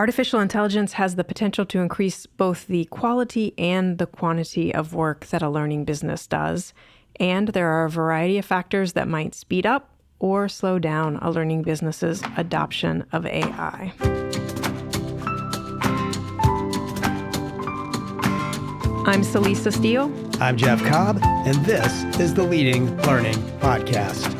Artificial intelligence has the potential to increase both the quality and the quantity of work that a learning business does. And there are a variety of factors that might speed up or slow down a learning business's adoption of AI. I'm Celisa Steele. I'm Jeff Cobb, and this is the Leading Learning Podcast.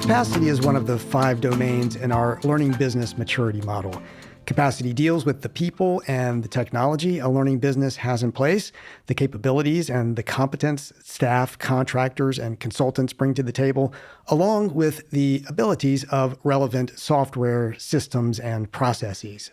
Capacity is one of the 5 domains in our learning business maturity model. Capacity deals with the people and the technology a learning business has in place, the capabilities and the competence staff, contractors, and consultants bring to the table, along with the abilities of relevant software systems and processes.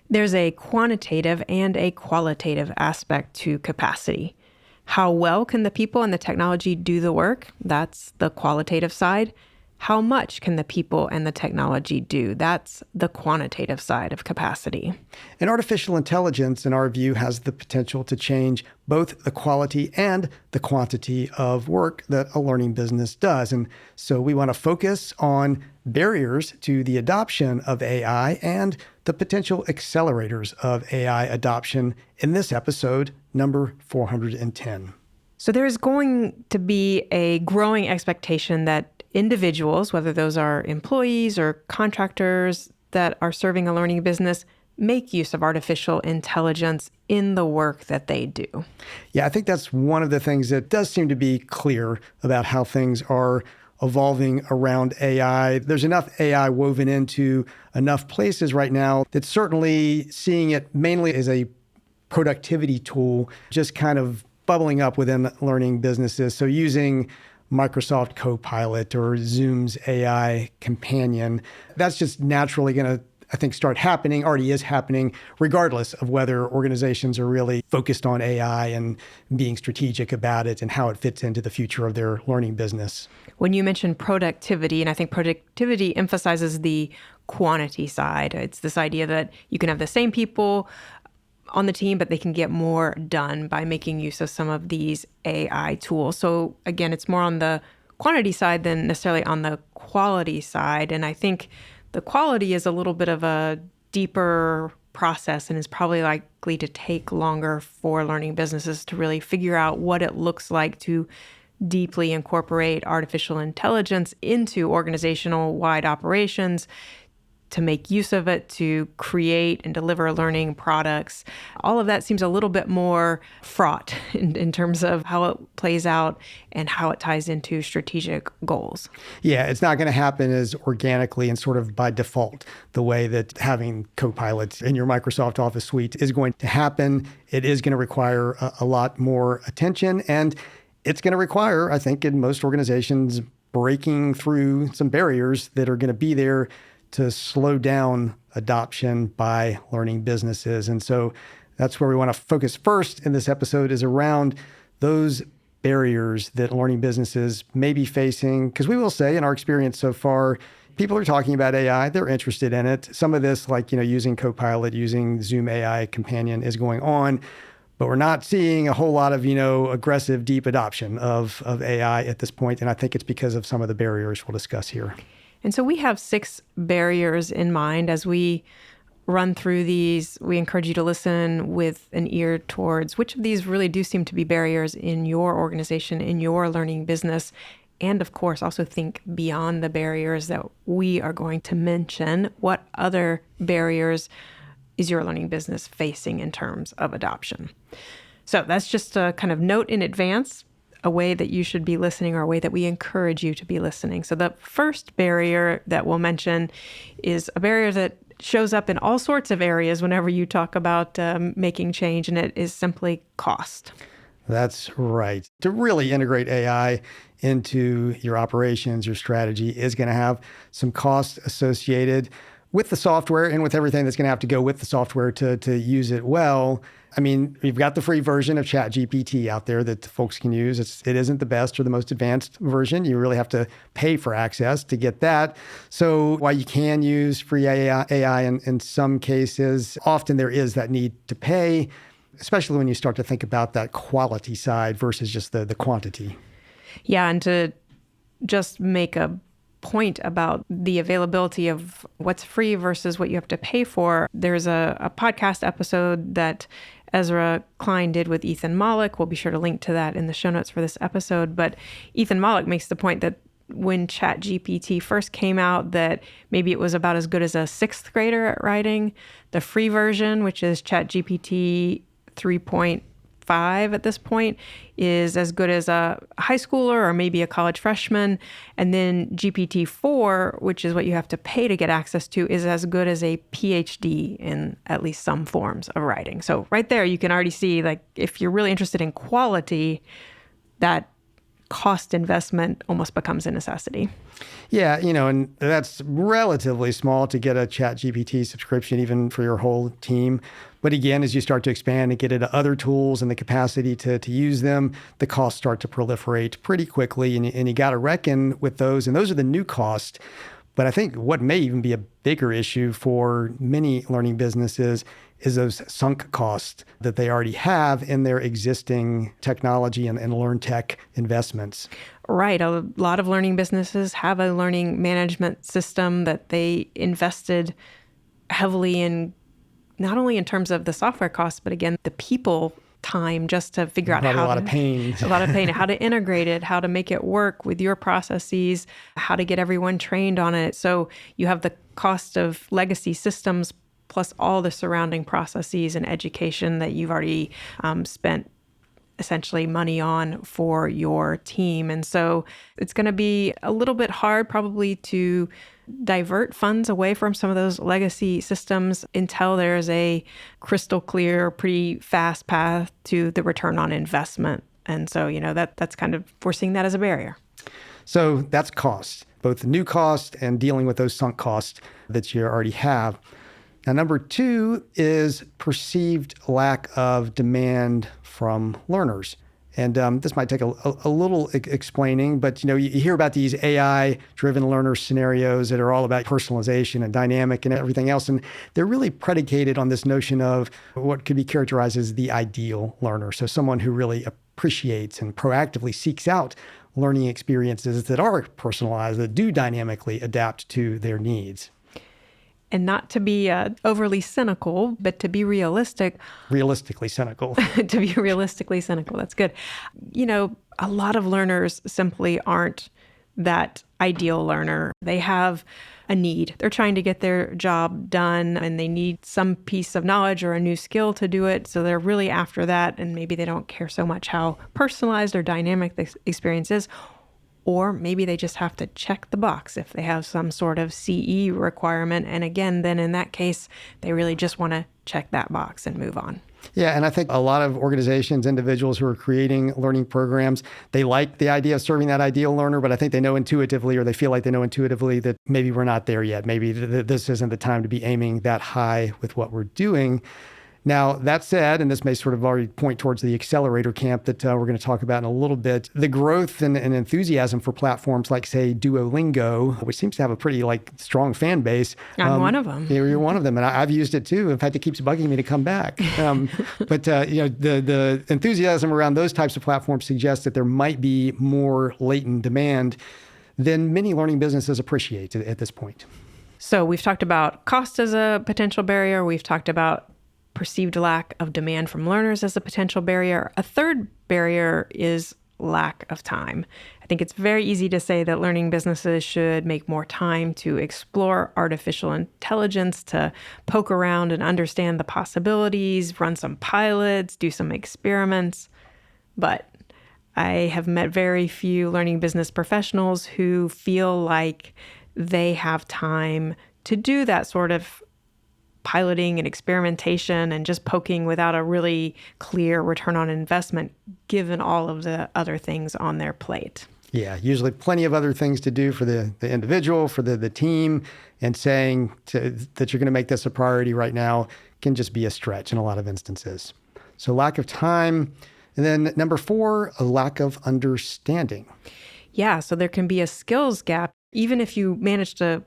There's a quantitative and a qualitative aspect to capacity. How well can the people and the technology do the work? That's the qualitative side. How much can the people and the technology do? That's the quantitative side of capacity. And artificial intelligence, in our view, has the potential to change both the quality and the quantity of work that a learning business does. And so we want to focus on barriers to the adoption of AI and the potential accelerators of AI adoption in this episode, number 410. So there's going to be a growing expectation that individuals, whether those are employees or contractors that are serving a learning business, make use of artificial intelligence in the work that they do. Yeah, I think that's one of the things that does seem to be clear about how things are evolving around AI. There's enough AI woven into enough places right now that certainly seeing it mainly as a productivity tool, just kind of bubbling up within learning businesses. So using Microsoft Copilot or Zoom's AI companion, that's just naturally going to, I think, start happening, already is happening, regardless of whether organizations are really focused on AI and being strategic about it and how it fits into the future of their learning business. When you mention productivity, and I think productivity emphasizes the quantity side, it's this idea that you can have the same people on the team, but they can get more done by making use of some of these AI tools. So again, it's more on the quantity side than necessarily on the quality side. And I think the quality is a little bit of a deeper process and is probably likely to take longer for learning businesses to really figure out what it looks like to deeply incorporate artificial intelligence into organizational-wide operations, to make use of it, to create and deliver learning products. All of that seems a little bit more fraught in terms of how it plays out and how it ties into strategic goals. Yeah, it's not going to happen as organically and sort of by default, the way that having Copilot in your Microsoft Office suite is going to happen. It is going to require a lot more attention, and it's going to require, I think, in most organizations, breaking through some barriers that are going to be there to slow down adoption by learning businesses. And so that's where we want to focus first in this episode, is around those barriers that learning businesses may be facing. Because we will say, in our experience so far, people are talking about AI, they're interested in it. Some of this, like, using Copilot, using Zoom AI Companion is going on, but we're not seeing a whole lot of, aggressive, deep adoption of AI at this point. And I think it's because of some of the barriers we'll discuss here. And so we have 6 barriers in mind. As we run through these, we encourage you to listen with an ear towards which of these really do seem to be barriers in your organization, in your learning business. And of course, also think beyond the barriers that we are going to mention. What other barriers is your learning business facing in terms of adoption? So that's just a kind of note in advance, a way that you should be listening, or a way that we encourage you to be listening. So the first barrier that we'll mention is a barrier that shows up in all sorts of areas whenever you talk about making change, and it is simply cost. That's right. To really integrate AI into your operations, your strategy is going to have some costs associated with the software and with everything that's going to have to go with the software to use it well. I mean, we've got the free version of ChatGPT out there that folks can use. It isn't the best or the most advanced version. You really have to pay for access to get that. So while you can use free AI in some cases, often there is that need to pay, especially when you start to think about that quality side versus just the quantity. Yeah, and to just make a point about the availability of what's free versus what you have to pay for, there's a podcast episode that Ezra Klein did with Ethan Mollick. We'll be sure to link to that in the show notes for this episode. But Ethan Mollick makes the point that when ChatGPT first came out, that maybe it was about as good as a sixth grader at writing. The free version, which is ChatGPT 3.5 at this point, is as good as a high schooler or maybe a college freshman. And then GPT-4, which is what you have to pay to get access to, is as good as a PhD in at least some forms of writing. So right there, you can already see, like, if you're really interested in quality, that cost investment almost becomes a necessity. Yeah, and that's relatively small to get a ChatGPT subscription, even for your whole team. But again, as you start to expand and get into other tools and the capacity to use them, the costs start to proliferate pretty quickly. And you got to reckon with those. And those are the new costs. But I think what may even be a bigger issue for many learning businesses is those sunk costs that they already have in their existing technology and learn tech investments. Right. A lot of learning businesses have a learning management system that they invested heavily in, not only in terms of the software costs, but again, the people time just to figure out how a lot of pain, how to integrate it, how to make it work with your processes, how to get everyone trained on it. So you have the cost of legacy systems plus all the surrounding processes and education that you've already spent essentially money on for your team. And so it's going to be a little bit hard probably to divert funds away from some of those legacy systems until there's a crystal clear, pretty fast path to the return on investment. And so, that's kind of, we're seeing that as a barrier. So that's cost, both the new cost and dealing with those sunk costs that you already have. Now, number two is perceived lack of demand from learners. And this might take a little explaining, but you hear about these AI-driven learner scenarios that are all about personalization and dynamic and everything else, and they're really predicated on this notion of what could be characterized as the ideal learner. So someone who really appreciates and proactively seeks out learning experiences that are personalized, that do dynamically adapt to their needs. And not to be overly cynical, but to be realistic. Realistically cynical. To be realistically cynical. That's good. A lot of learners simply aren't that ideal learner. They have a need. They're trying to get their job done and they need some piece of knowledge or a new skill to do it. So they're really after that. And maybe they don't care so much how personalized or dynamic the experience is. Or maybe they just have to check the box if they have some sort of CE requirement. And again, then in that case, they really just want to check that box and move on. Yeah, and I think a lot of organizations, individuals who are creating learning programs, they like the idea of serving that ideal learner, but I think they know intuitively, or they feel like they know intuitively, that maybe we're not there yet. Maybe this isn't the time to be aiming that high with what we're doing. Now, that said, and this may sort of already point towards the accelerator camp that we're going to talk about in a little bit, the growth and enthusiasm for platforms like, say, Duolingo, which seems to have a pretty strong fan base. I'm one of them. You're one of them, and I've used it too. In fact, it keeps bugging me to come back. But the enthusiasm around those types of platforms suggests that there might be more latent demand than many learning businesses appreciate at this point. So we've talked about cost as a potential barrier. We've talked about perceived lack of demand from learners as a potential barrier. A third barrier is lack of time. I think it's very easy to say that learning businesses should make more time to explore artificial intelligence, to poke around and understand the possibilities, run some pilots, do some experiments. But I have met very few learning business professionals who feel like they have time to do that sort of piloting and experimentation and just poking without a really clear return on investment, given all of the other things on their plate. Yeah, usually plenty of other things to do for the individual, for the team, and saying that you're going to make this a priority right now can just be a stretch in a lot of instances. So lack of time. And then number 4, a lack of understanding. Yeah, so there can be a skills gap. Even if you manage to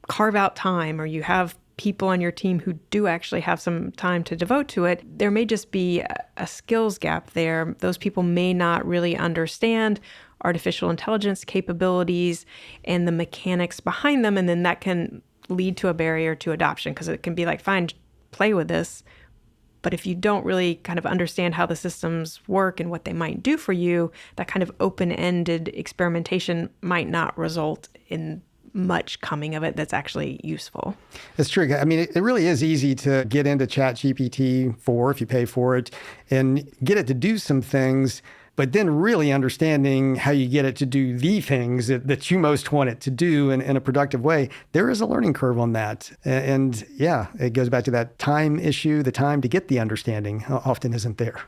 carve out time or you have people on your team who do actually have some time to devote to it, there may just be a skills gap there. Those people may not really understand artificial intelligence capabilities and the mechanics behind them. And then that can lead to a barrier to adoption, because it can be like, fine, play with this. But if you don't really kind of understand how the systems work and what they might do for you, that kind of open-ended experimentation might not result in much coming of it that's actually useful. That's true. I mean, it really is easy to get into ChatGPT 4 if you pay for it and get it to do some things, but then really understanding how you get it to do the things that you most want it to do in a productive way, there is a learning curve on that. And yeah, it goes back to that time issue. The time to get the understanding often isn't there.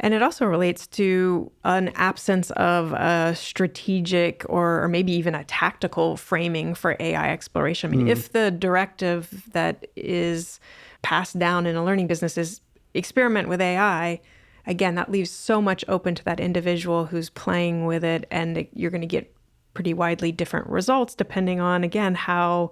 And it also relates to an absence of a strategic or maybe even a tactical framing for AI exploration. I mean, if the directive that is passed down in a learning business is experiment with AI, again, that leaves so much open to that individual who's playing with it, and you're going to get pretty widely different results depending on, again, how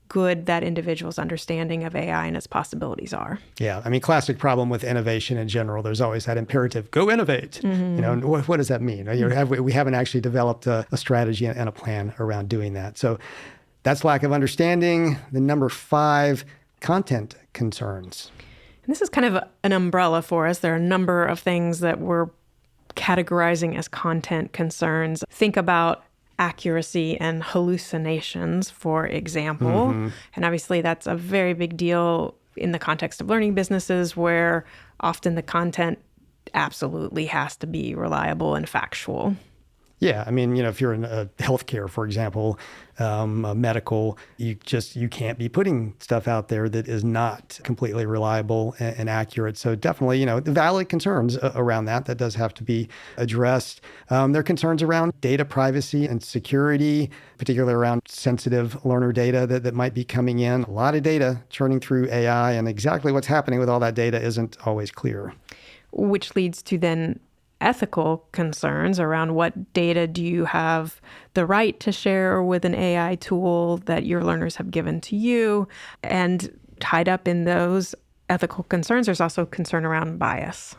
good that individual's understanding of AI and its possibilities are. Yeah. I mean, classic problem with innovation in general. There's always that imperative, go innovate. You know, and what does that mean? We haven't actually developed a strategy and a plan around doing that. So that's lack of understanding. The number 5, content concerns. And this is kind of an umbrella for us. There are a number of things that we're categorizing as content concerns. Think about accuracy and hallucinations, for example. And obviously that's a very big deal in the context of learning businesses, where often the content absolutely has to be reliable and factual. Yeah, I mean, if you're in healthcare, for example, medical, you can't be putting stuff out there that is not completely reliable and accurate. So definitely, the valid concerns around that does have to be addressed. There are concerns around data privacy and security, particularly around sensitive learner data that might be coming in. A lot of data churning through AI, and exactly what's happening with all that data isn't always clear. Which leads to then ethical concerns around what data do you have the right to share with an AI tool that your learners have given to you. And tied up in those ethical concerns, there's also concern around bias.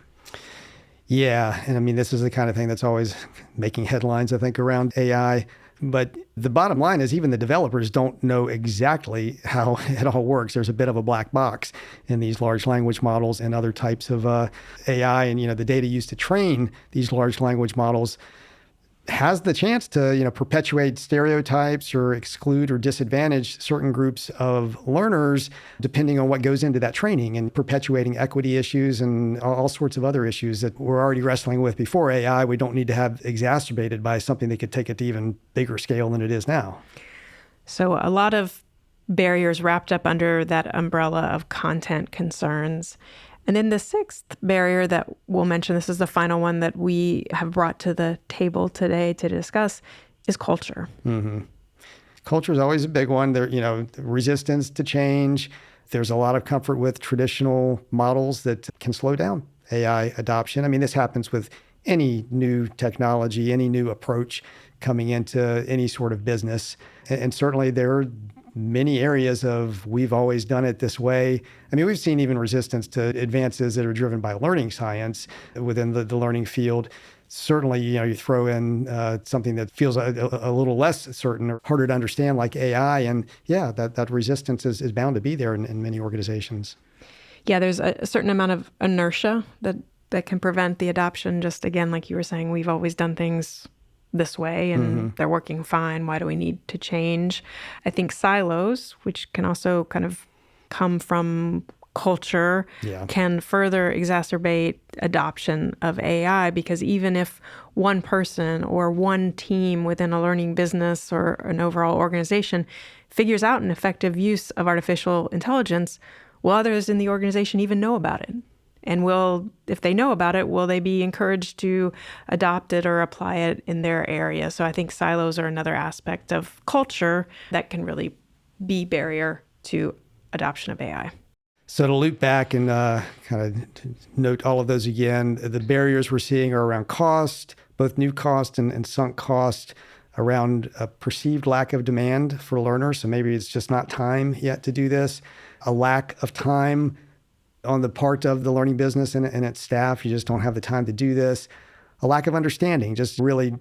Yeah. And I mean, this is the kind of thing that's always making headlines, I think, around AI. But the bottom line is even the developers don't know exactly how it all works. There's a bit of a black box in these large language models and other types of AI. And, the data used to train these large language models has the chance to, perpetuate stereotypes or exclude or disadvantage certain groups of learners, depending on what goes into that training, and perpetuating equity issues and all sorts of other issues that we're already wrestling with before AI. We don't need to have exacerbated by something that could take it to even bigger scale than it is now. So a lot of barriers wrapped up under that umbrella of content concerns. And then the 6th barrier that we'll mention, this is the final one that we have brought to the table today to discuss, is culture. Culture is always a big one. There, resistance to change. There's a lot of comfort with traditional models that can slow down AI adoption. I mean, this happens with any new technology, any new approach coming into any sort of business. And certainly there are many areas of we've always done it this way. I mean, we've seen even resistance to advances that are driven by learning science within the learning field. Certainly, you throw in something that feels a little less certain or harder to understand, like AI, and yeah, that resistance is bound to be there in many organizations. Yeah, there's a certain amount of inertia that can prevent the adoption. Just again, like you were saying, we've always done things this way and they're working fine. Why do we need to change? I think silos, which can also kind of come from culture, can further exacerbate adoption of AI, because even if one person or one team within a learning business or an overall organization figures out an effective use of artificial intelligence, will others in the organization even know about it? And if they know about it, will they be encouraged to adopt it or apply it in their area? So I think silos are another aspect of culture that can really be barrier to adoption of AI. So to loop back and kind of note all of those again, the barriers we're seeing are around cost, both new cost and sunk cost, around a perceived lack of demand for learners. So maybe it's just not time yet to do this, a lack of time on the part of the learning business and its staff. You just don't have the time to do this. A lack of understanding, just really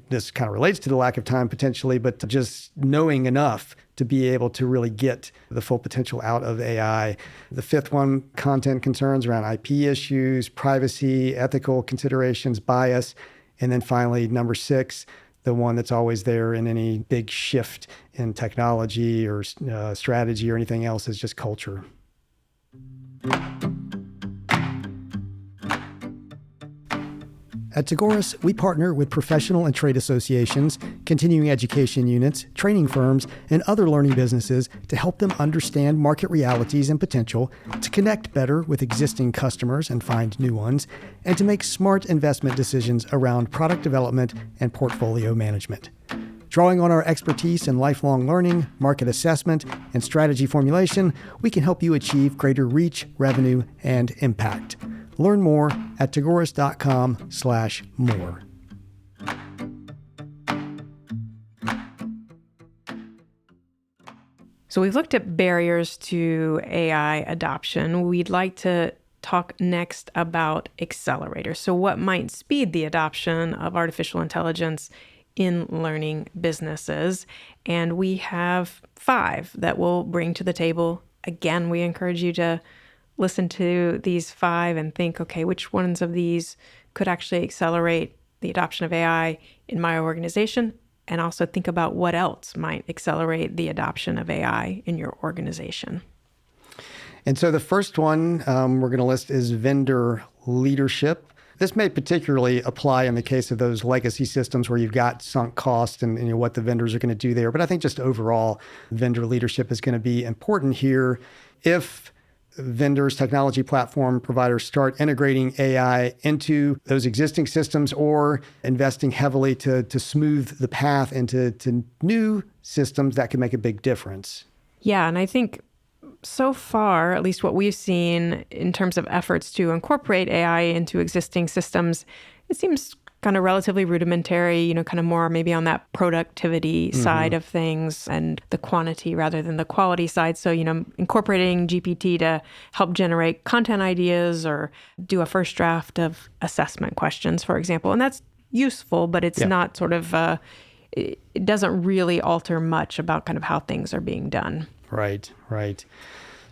this kind of relates to the lack of time potentially, but just knowing enough to be able to really get the full potential out of AI. The fifth one, content concerns around IP issues, privacy, ethical considerations, bias. And then finally, number 6, the one that's always there in any big shift in technology or strategy or anything else is just culture. At Tagoras, we partner with professional and trade associations, continuing education units, training firms, and other learning businesses to help them understand market realities and potential, to connect better with existing customers and find new ones, and to make smart investment decisions around product development and portfolio management. Drawing on our expertise in lifelong learning, market assessment, and strategy formulation, we can help you achieve greater reach, revenue, and impact. Learn more at tagoras.com/more. So we've looked at barriers to AI adoption. We'd like to talk next about accelerators. So what might speed the adoption of artificial intelligence in learning businesses? And we have 5 that we'll bring to the table. Again, we encourage you to listen to these 5 and think, okay, which ones of these could actually accelerate the adoption of AI in my organization? And also think about what else might accelerate the adoption of AI in your organization. And so the first one we're going to list is vendor leadership. This may particularly apply in the case of those legacy systems where you've got sunk cost and what the vendors are going to do there. But I think just overall, vendor leadership is going to be important here. If vendors, technology platform providers start integrating AI into those existing systems or investing heavily to smooth the path into new systems, that can make a big difference. Yeah, and I think so far, at least what we've seen in terms of efforts to incorporate AI into existing systems, it seems kind of relatively rudimentary, kind of more maybe on that productivity side of things and the quantity rather than the quality side. So, incorporating GPT to help generate content ideas or do a first draft of assessment questions, for example. And that's useful, but it's not sort of, it doesn't really alter much about kind of how things are being done. Right.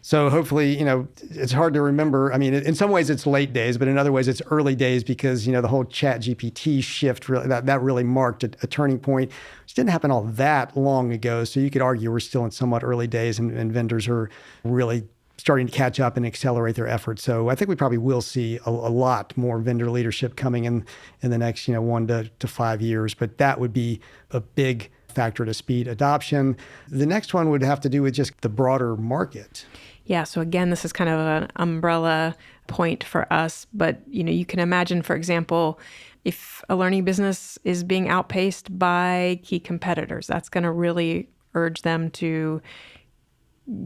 So hopefully, it's hard to remember. I mean, in some ways it's late days, but in other ways it's early days because, the whole chat GPT shift, really, that really marked a turning point, which didn't happen all that long ago. So you could argue we're still in somewhat early days and vendors are really starting to catch up and accelerate their efforts. So I think we probably will see a lot more vendor leadership coming in the next, 1 to 5 years. But that would be a big factor to speed adoption. The next one would have to do with just the broader market. Yeah. So again, this is kind of an umbrella point for us, but you can imagine, for example, if a learning business is being outpaced by key competitors, that's going to really urge them to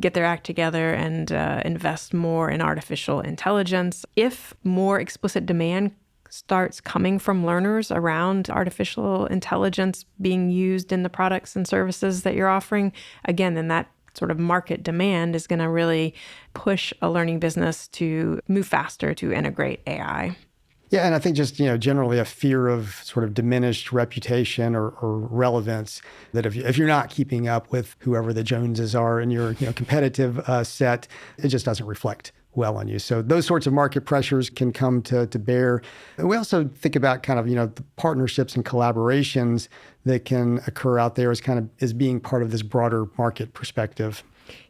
get their act together and invest more in artificial intelligence. If more explicit demand starts coming from learners around artificial intelligence being used in the products and services that you're offering, again, then that sort of market demand is going to really push a learning business to move faster to integrate AI. Yeah, and I think just, generally a fear of sort of diminished reputation or relevance, that if you're not keeping up with whoever the Joneses are in your competitive set, it just doesn't reflect well on you. So those sorts of market pressures can come to bear. And we also think about kind of, the partnerships and collaborations that can occur out there as being part of this broader market perspective.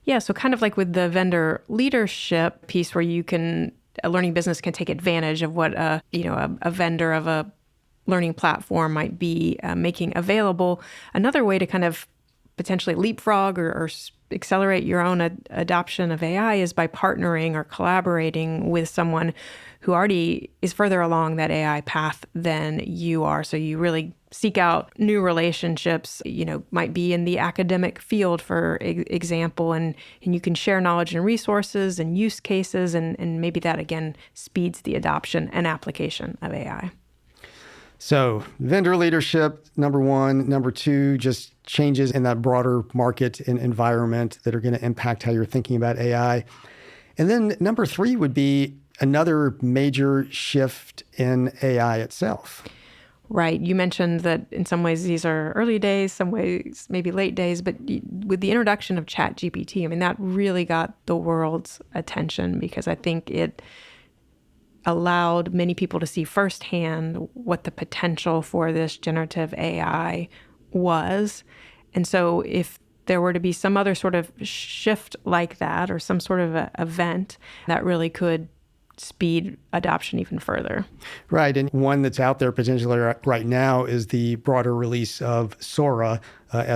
Yeah, so kind of like with the vendor leadership piece where a learning business can take advantage of what a vendor of a learning platform might be making available. Another way to kind of potentially leapfrog or accelerate your own adoption of AI is by partnering or collaborating with someone who already is further along that AI path than you are. So you really seek out new relationships, might be in the academic field, for example, and you can share knowledge and resources and use cases, and maybe that, again, speeds the adoption and application of AI. So vendor leadership, number 1. Number 2, just changes in that broader market and environment that are going to impact how you're thinking about AI. And then number 3 would be another major shift in AI itself. Right. You mentioned that in some ways these are early days, some ways maybe late days, but with the introduction of ChatGPT, I mean, that really got the world's attention because I think it allowed many people to see firsthand what the potential for this generative AI was. And so if there were to be some other sort of shift like that or some sort of event that really could speed adoption even further. Right. And one that's out there potentially right now is the broader release of Sora,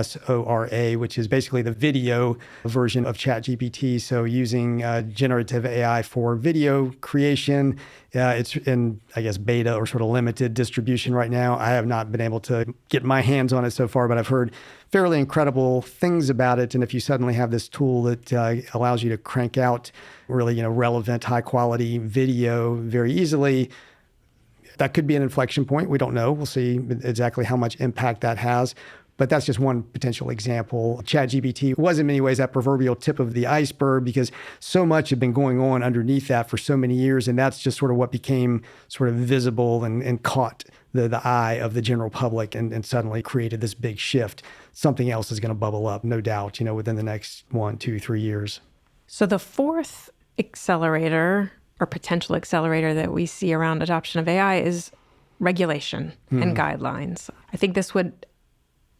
Sora, which is basically the video version of ChatGPT. So using generative AI for video creation. It's in, I guess, beta or sort of limited distribution right now. I have not been able to get my hands on it so far, but I've heard fairly incredible things about it. And if you suddenly have this tool that allows you to crank out really, relevant, high quality video very easily, that could be an inflection point. We don't know. We'll see exactly how much impact that has. But that's just one potential example. ChatGPT was in many ways that proverbial tip of the iceberg because so much had been going on underneath that for so many years. And that's just sort of what became sort of visible and caught the eye of the general public and suddenly created this big shift. Something else is going to bubble up, no doubt, within the next 1, 2, 3 years. So the fourth accelerator or potential accelerator that we see around adoption of AI is regulation and guidelines. I think this would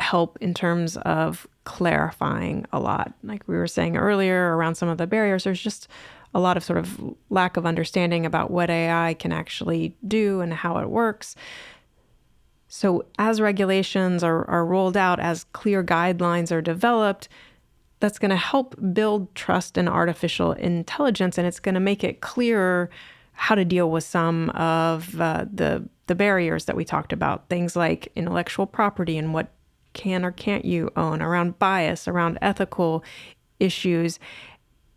help in terms of clarifying a lot. Like we were saying earlier around some of the barriers, there's just a lot of sort of lack of understanding about what AI can actually do and how it works. So as regulations are rolled out, as clear guidelines are developed, that's going to help build trust in artificial intelligence, and it's going to make it clearer how to deal with some of the barriers that we talked about, things like intellectual property and what can or can't you own, around bias, around ethical issues.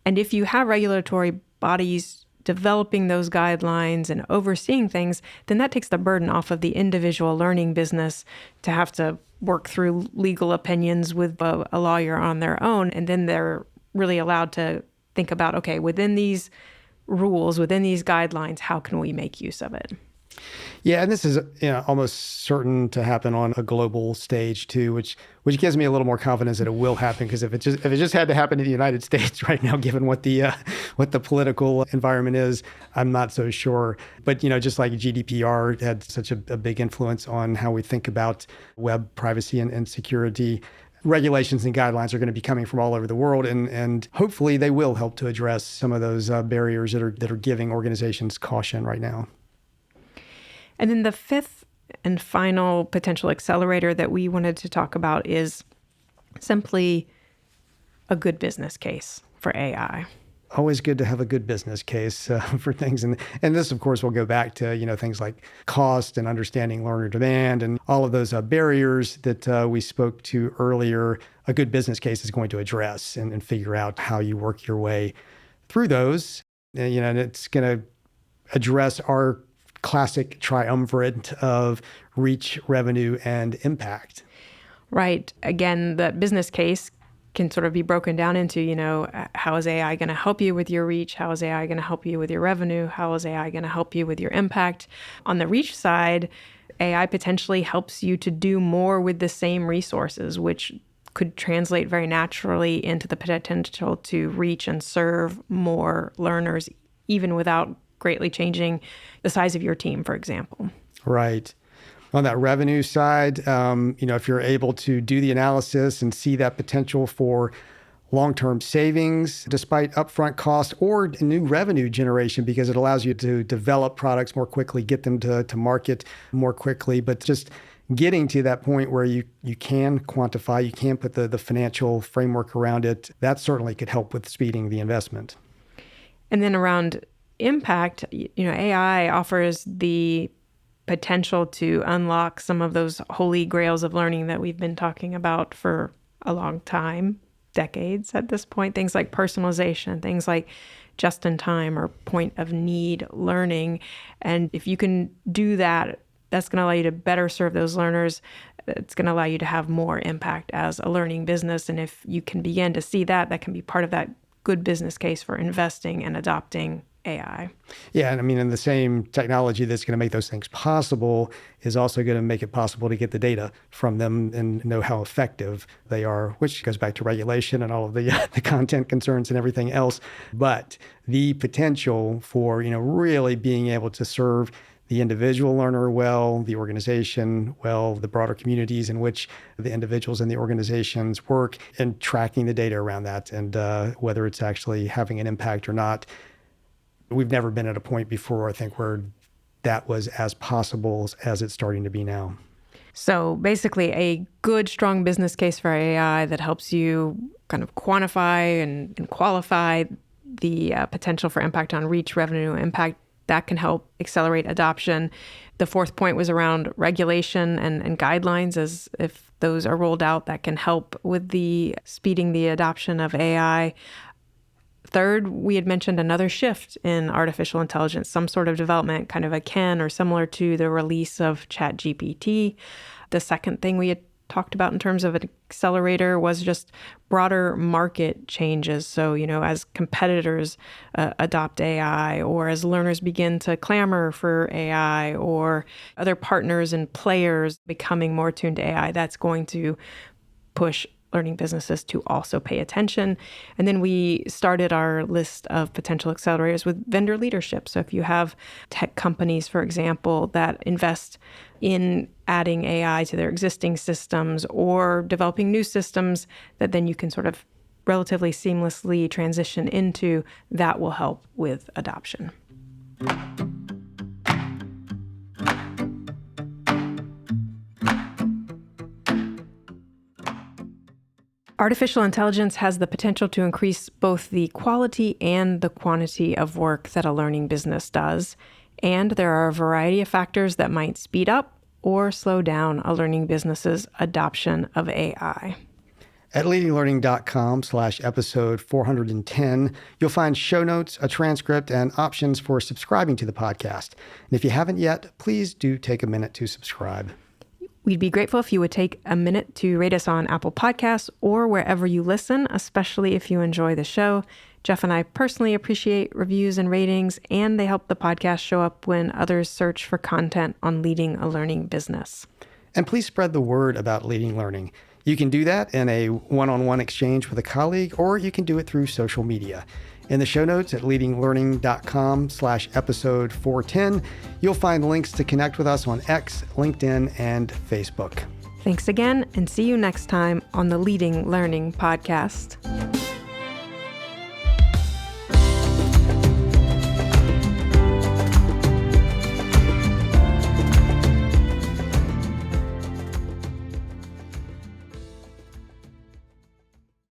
And if you have regulatory bodies developing those guidelines and overseeing things, then that takes the burden off of the individual learning business to have to work through legal opinions with a lawyer on their own. And then they're really allowed to think about, okay, within these rules, within these guidelines, how can we make use of it? Yeah, and this is almost certain to happen on a global stage too, which gives me a little more confidence that it will happen. Because if it just had to happen in the United States right now, given what the political environment is, I'm not so sure. But just like GDPR had such a big influence on how we think about web privacy and security, regulations and guidelines are going to be coming from all over the world, and hopefully they will help to address some of those barriers that are giving organizations caution right now. And then the fifth and final potential accelerator that we wanted to talk about is simply a good business case for AI. Always good to have a good business case for things. And this, of course, will go back to, things like cost and understanding learner demand and all of those barriers that we spoke to earlier. A good business case is going to address and figure out how you work your way through those. And it's going to address our classic triumvirate of reach, revenue, and impact. Right. Again, the business case can sort of be broken down into, how is AI going to help you with your reach? How is AI going to help you with your revenue? How is AI going to help you with your impact? On the reach side, AI potentially helps you to do more with the same resources, which could translate very naturally into the potential to reach and serve more learners, even without greatly changing the size of your team, for example. Right. On that revenue side, if you're able to do the analysis and see that potential for long-term savings, despite upfront costs or new revenue generation, because it allows you to develop products more quickly, get them to market more quickly, but just getting to that point where you can quantify, you can put the financial framework around it, that certainly could help with speeding the investment. And then around impact, AI offers the potential to unlock some of those holy grails of learning that we've been talking about for a long time, decades at this point. Things like personalization, things like just-in-time or point-of-need learning. And if you can do that, that's going to allow you to better serve those learners. It's going to allow you to have more impact as a learning business. And if you can begin to see that can be part of that good business case for investing and adopting AI. Yeah, and I mean, and the same technology that's going to make those things possible is also going to make it possible to get the data from them and know how effective they are, which goes back to regulation and all of the content concerns and everything else. But the potential for, really being able to serve the individual learner well, the organization well, the broader communities in which the individuals and the organizations work, and tracking the data around that, and whether it's actually having an impact or not. We've never been at a point before, I think, where that was as possible as it's starting to be now. So basically a good, strong business case for AI that helps you kind of quantify and qualify the potential for impact on reach, revenue, impact. That can help accelerate adoption. The fourth point was around regulation and guidelines, as if those are rolled out, that can help with the speeding the adoption of AI. Third, we had mentioned another shift in artificial intelligence, some sort of development, kind of akin or similar to the release of ChatGPT. The second thing we had talked about in terms of an accelerator was just broader market changes. So, as competitors adopt AI, or as learners begin to clamor for AI, or other partners and players becoming more tuned to AI, that's going to push learning businesses to also pay attention. And then we started our list of potential accelerators with vendor leadership. So if you have tech companies, for example, that invest in adding AI to their existing systems or developing new systems that then you can sort of relatively seamlessly transition into, that will help with adoption. Artificial intelligence has the potential to increase both the quality and the quantity of work that a learning business does. And there are a variety of factors that might speed up or slow down a learning business's adoption of AI. At leadinglearning.com/episode 410, you'll find show notes, a transcript, and options for subscribing to the podcast. And if you haven't yet, please do take a minute to subscribe. We'd be grateful if you would take a minute to rate us on Apple Podcasts or wherever you listen, especially if you enjoy the show. Jeff and I personally appreciate reviews and ratings, and they help the podcast show up when others search for content on leading a learning business. And please spread the word about Leading Learning. You can do that in a one-on-one exchange with a colleague, or you can do it through social media. In the show notes at leadinglearning.com/episode 410, you'll find links to connect with us on X, LinkedIn, and Facebook. Thanks again, and see you next time on the Leading Learning Podcast.